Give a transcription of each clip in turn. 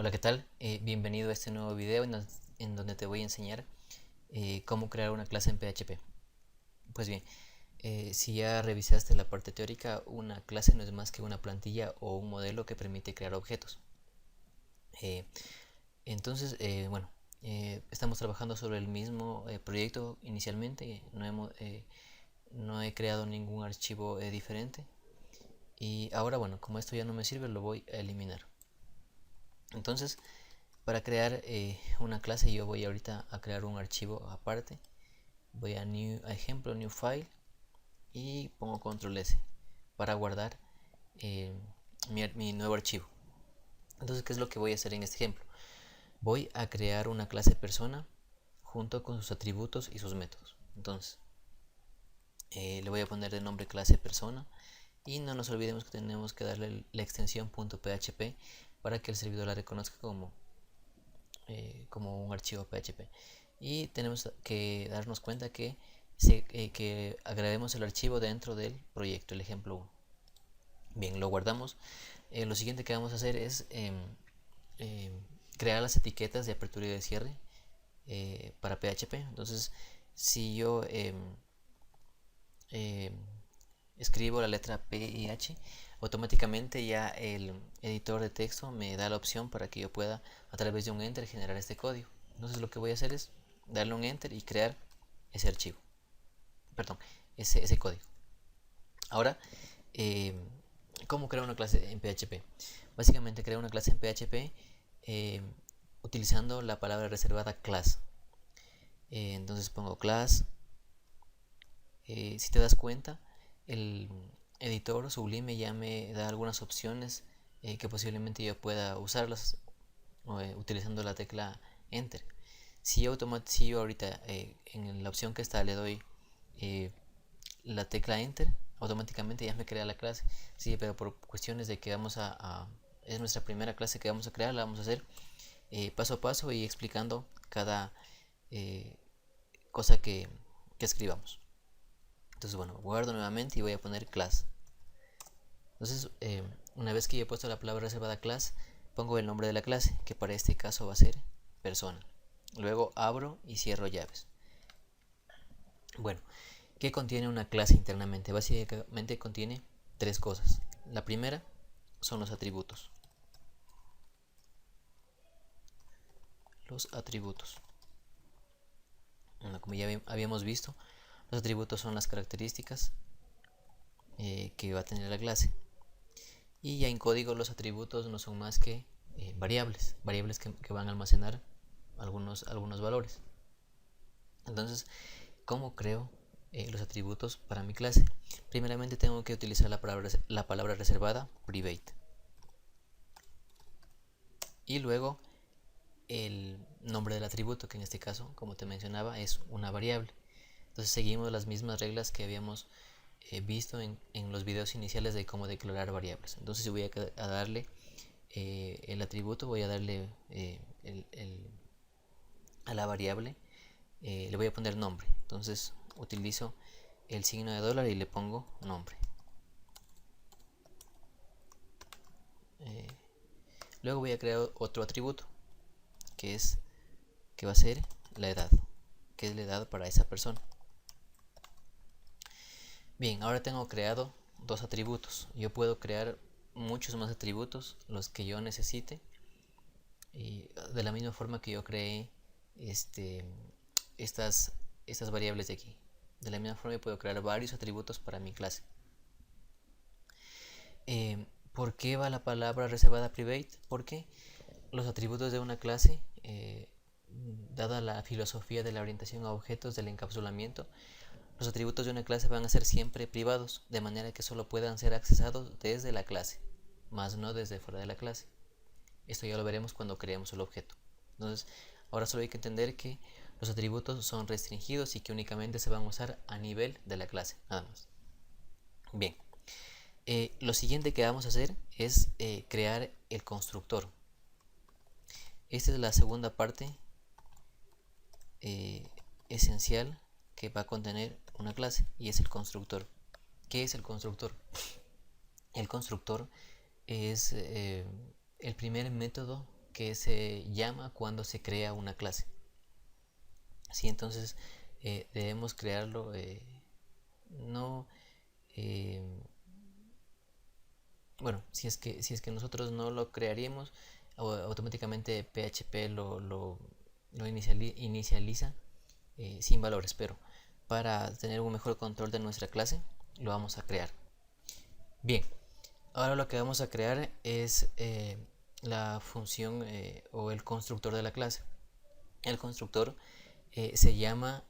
Hola, ¿qué tal? Bienvenido a este nuevo video en donde te voy a enseñar cómo crear una clase en PHP. Pues bien, si ya revisaste la parte teórica, una clase no es más que una plantilla o un modelo que permite crear objetos. Eh, bueno, estamos trabajando sobre el mismo proyecto inicialmente. No he creado ningún archivo diferente. Y ahora, bueno, como esto ya no me sirve, lo voy a eliminar. Entonces, para crear una clase yo voy ahorita a crear un archivo aparte. Voy a ejemplo, new file y pongo control S para guardar eh, mi nuevo archivo. Entonces, ¿qué es lo que voy a hacer en este ejemplo? Voy a crear una clase persona junto con sus atributos y sus métodos. Entonces, le voy a poner de nombre clase persona y no nos olvidemos que tenemos que darle la extensión .php para que el servidor la reconozca como un archivo PHP. Y tenemos que darnos cuenta que agreguemos el archivo dentro del proyecto, el ejemplo 1. Bien, lo guardamos. Lo siguiente que vamos a hacer es eh, crear las etiquetas de apertura y de cierre para PHP. Entonces, si yo eh, escribo la letra P y H, automáticamente ya el editor de texto me da la opción para que yo pueda a través de un enter generar este código. Entonces lo que voy a hacer es darle un enter y crear ese archivo, perdón, ese código. Ahora, eh, ¿cómo crear una clase en PHP? Básicamente creo una clase en PHP eh, utilizando la palabra reservada class. Entonces pongo class. Si te das cuenta, el editor Sublime ya me da algunas opciones que posiblemente yo pueda usarlas utilizando la tecla Enter. Si yo ahorita en la opción que está le doy eh, la tecla Enter, automáticamente ya me crea la clase. Sí, pero por cuestiones de que es nuestra primera clase que vamos a crear, la vamos a hacer paso a paso y explicando cada eh, cosa que escribamos. Entonces, bueno, guardo nuevamente y voy a poner class. Entonces, una vez que ya he puesto la palabra reservada class, pongo el nombre de la clase, que para este caso va a ser persona. Luego abro y cierro llaves. Bueno, ¿qué contiene una clase internamente? Básicamente contiene tres cosas. La primera son los atributos. Los atributos. Bueno, como ya habíamos visto, los atributos son las características que va a tener la clase. Y ya en código los atributos no son más que variables que van a almacenar algunos valores. Entonces, ¿cómo creo los atributos para mi clase? Primeramente tengo que utilizar la palabra reservada private y luego el nombre del atributo, que en este caso, como te mencionaba, es una variable. Entonces seguimos las mismas reglas que habíamos visto en los videos iniciales de cómo declarar variables. Entonces si voy a darle el atributo, voy a darle a la variable, le voy a poner nombre. Entonces utilizo el signo de dólar y le pongo nombre. Luego voy a crear otro atributo que va a ser la edad, que es la edad para esa persona. Bien, ahora tengo creado dos atributos. Yo puedo crear muchos más atributos, los que yo necesite, y de la misma forma que yo creé este, estas, estas variables de aquí. De la misma forma yo puedo crear varios atributos para mi clase. ¿Por qué va la palabra reservada private? Porque los atributos de una clase, dada la filosofía de la orientación a objetos del encapsulamiento, los atributos de una clase van a ser siempre privados, de manera que solo puedan ser accesados desde la clase, más no desde fuera de la clase. Esto ya lo veremos cuando creemos el objeto. Entonces, ahora solo hay que entender que los atributos son restringidos y que únicamente se van a usar a nivel de la clase, nada más. Bien, lo siguiente que vamos a hacer es crear el constructor. Esta es la segunda parte esencial que va a contener una clase y es el constructor. ¿Qué es el constructor? El constructor es el primer método que se llama cuando se crea una clase. ¿Sí? Entonces debemos crearlo, no, bueno, si es que nosotros no lo crearíamos, automáticamente PHP lo inicializa sin valores, pero para tener un mejor control de nuestra clase lo vamos a crear. Bien, ahora lo que vamos a crear es la función o el constructor de la clase. El constructor se llama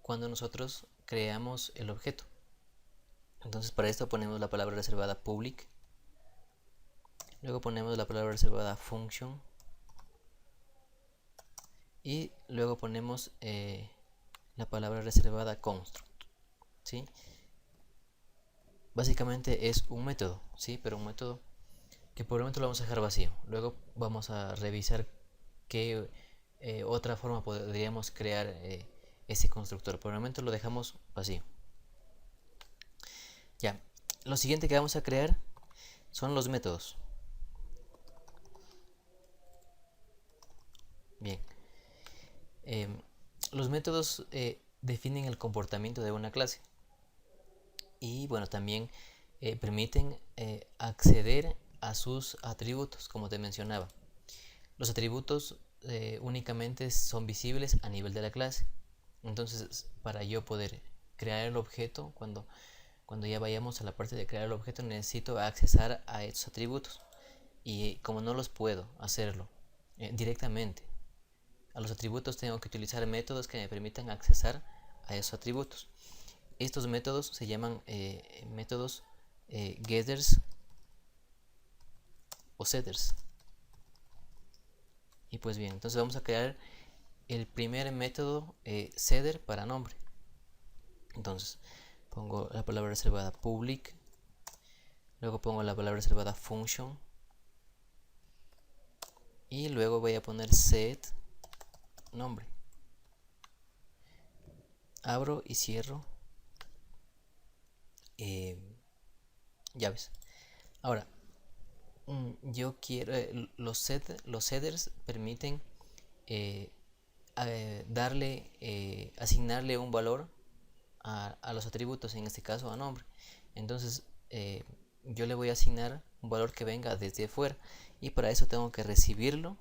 cuando nosotros creamos el objeto. Entonces para esto ponemos la palabra reservada public, luego ponemos la palabra reservada function y luego ponemos la palabra reservada construct, ¿sí? Básicamente es un método, ¿sí? Pero un método que por el momento lo vamos a dejar vacío. Luego vamos a revisar qué otra forma podríamos crear ese constructor. Por el momento lo dejamos vacío. Ya, lo siguiente que vamos a crear son los métodos. Bien, los métodos definen el comportamiento de una clase y bueno, también permiten acceder a sus atributos, como te mencionaba. Los atributos únicamente son visibles a nivel de la clase. Entonces, para yo poder crear el objeto, cuando ya vayamos a la parte de crear el objeto, necesito accesar a estos atributos. Y como no los puedo hacerlo directamente a los atributos, tengo que utilizar métodos que me permitan accesar a esos atributos. Estos métodos se llaman métodos getters o setters. Y pues bien, entonces vamos a crear el primer método setter para nombre. Entonces pongo la palabra reservada public, luego pongo la palabra reservada function y luego voy a poner set nombre. Abro y cierro llaves. Ahora yo quiero los setters permiten asignarle un valor a los atributos, en este caso a nombre. Entonces yo le voy a asignar un valor que venga desde fuera y para eso tengo que recibirlo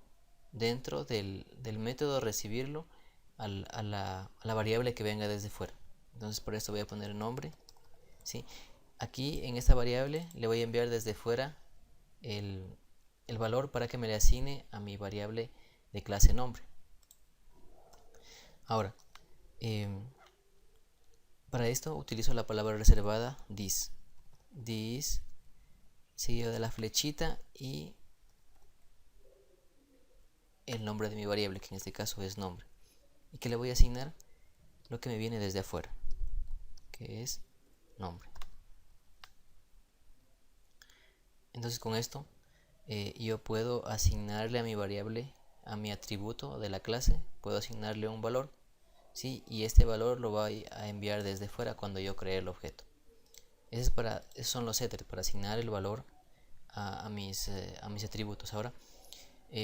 dentro del método, recibirlo a la variable que venga desde fuera. Entonces por esto voy a poner nombre, ¿sí? Aquí en esta variable le voy a enviar desde fuera el valor para que me le asigne a mi variable de clase nombre. Ahora para esto utilizo la palabra reservada this seguido de la flechita y el nombre de mi variable, que en este caso es nombre, y que le voy a asignar lo que me viene desde afuera, que es nombre. Entonces con esto yo puedo asignarle a mi variable, a mi atributo de la clase, puedo asignarle un valor, ¿sí? Y este valor lo voy a enviar desde fuera cuando yo cree el objeto. Esos son los setters, para asignar el valor a mis atributos. Ahora,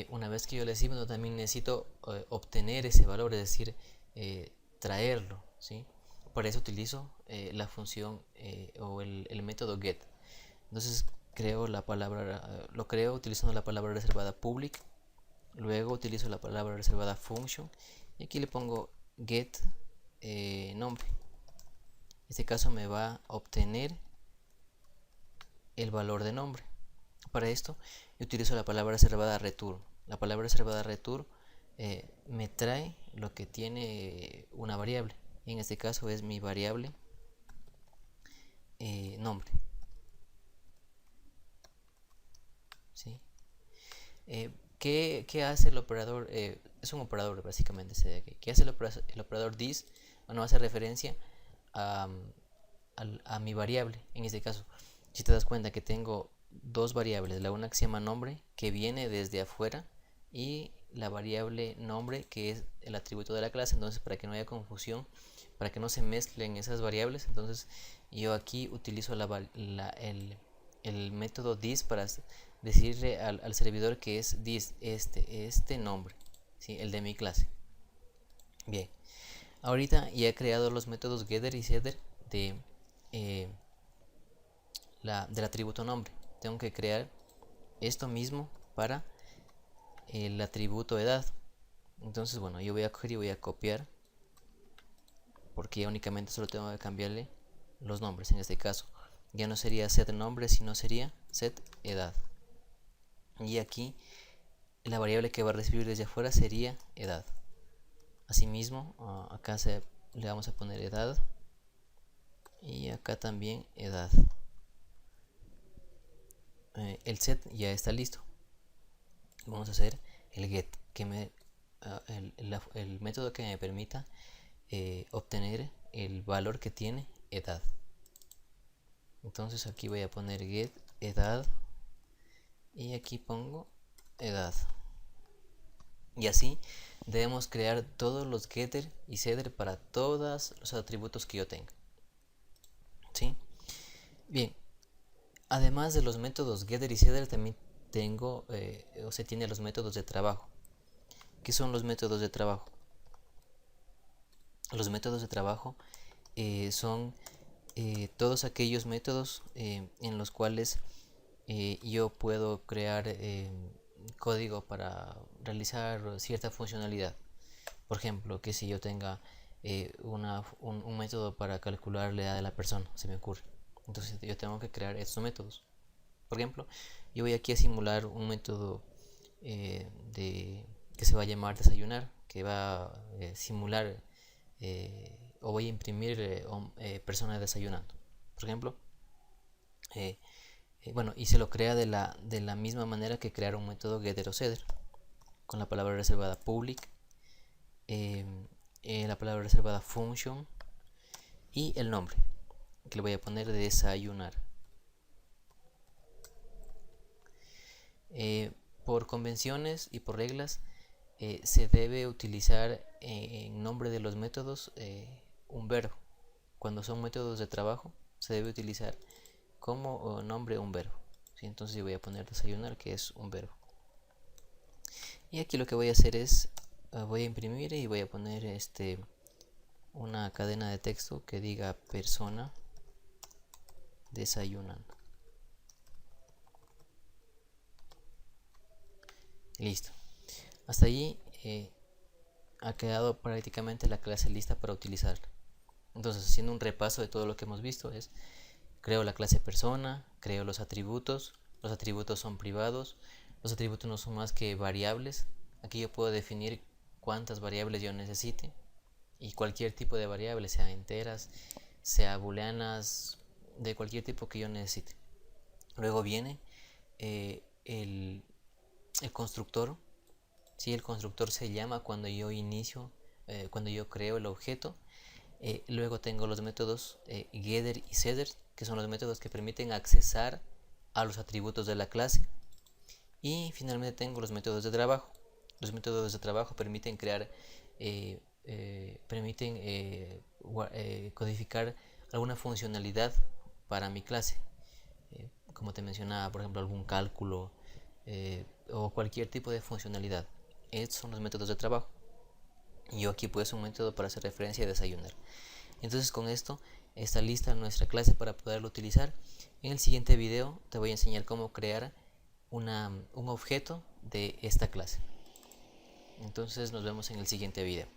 una vez que yo le asigno, también necesito obtener ese valor, es decir, traerlo, ¿sí? Para eso utilizo la función o el método get. Entonces lo creo utilizando la palabra reservada public, luego utilizo la palabra reservada function y aquí le pongo get nombre. En este caso me va a obtener el valor de nombre. Para esto yo utilizo la palabra reservada return. La palabra reservada return me trae lo que tiene una variable, y en este caso es mi variable nombre, ¿sí? ¿Qué hace el operador? Es un operador básicamente. ¿Qué hace el operador this? Bueno, hace referencia a mi variable. En este caso, si te das cuenta que tengo dos variables, la una que se llama nombre, que viene desde afuera, y la variable nombre, que es el atributo de la clase. Entonces, para que no haya confusión, para que no se mezclen esas variables, entonces yo aquí utilizo el método this para decirle al servidor que es this, este nombre, ¿sí? El de mi clase. Bien, ahorita ya he creado los métodos getter y setter del atributo nombre. Tengo que crear esto mismo para el atributo edad. Entonces, bueno, yo voy a coger y voy a copiar, porque ya únicamente solo tengo que cambiarle los nombres. En este caso ya no sería set nombre, sino sería set edad. Y aquí la variable que va a recibir desde afuera sería edad. Asimismo, acá le vamos a poner edad, y acá también edad. El set ya está listo. Vamos a hacer el get, el método que me permita obtener el valor que tiene edad. Entonces aquí voy a poner get edad, y aquí pongo edad. Y así debemos crear todos los getter y setter para todos los atributos que yo tenga. ¿Sí? Bien, además de los métodos getter y setter, también tengo se tiene los métodos de trabajo. ¿Qué son los métodos de trabajo? Los métodos de trabajo son todos aquellos métodos en los cuales yo puedo crear código para realizar cierta funcionalidad. Por ejemplo, que si yo tenga un método para calcular la edad de la persona, se me ocurre. Entonces yo tengo que crear estos métodos. Por ejemplo, yo voy aquí a simular un método que se va a llamar desayunar, que va a simular o voy a imprimir personas desayunando. Por ejemplo, bueno, y se lo crea de la misma manera que crear un método getter o setter, con la palabra reservada public, la palabra reservada function y el nombre, que le voy a poner desayunar. Por convenciones y por reglas se debe utilizar en nombre de los métodos un verbo. Cuando son métodos de trabajo se debe utilizar como nombre un verbo, ¿sí? Entonces yo voy a poner desayunar, que es un verbo. Y aquí lo que voy a hacer es voy a imprimir y voy a poner una cadena de texto que diga persona desayunando. Listo. Hasta allí ha quedado prácticamente la clase lista para utilizarla. Entonces, haciendo un repaso de todo lo que hemos visto, creo la clase persona, creo los atributos son privados, los atributos no son más que variables. Aquí yo puedo definir cuántas variables yo necesite, y cualquier tipo de variable, sea enteras, sea booleanas, de cualquier tipo que yo necesite. Luego viene el constructor. ¿Sí? El constructor se llama cuando yo inicio, cuando yo creo el objeto. Luego tengo los métodos getter y setter, que son los métodos que permiten accesar a los atributos de la clase. Y finalmente tengo los métodos de trabajo. Los métodos de trabajo permiten crear, codificar alguna funcionalidad para mi clase. Como te mencionaba, por ejemplo, algún cálculo o cualquier tipo de funcionalidad. Estos son los métodos de trabajo. Y yo aquí puse un método para hacer referencia a desayunar. Entonces con esto está lista nuestra clase para poderlo utilizar. En el siguiente video te voy a enseñar cómo crear un objeto de esta clase. Entonces nos vemos en el siguiente video.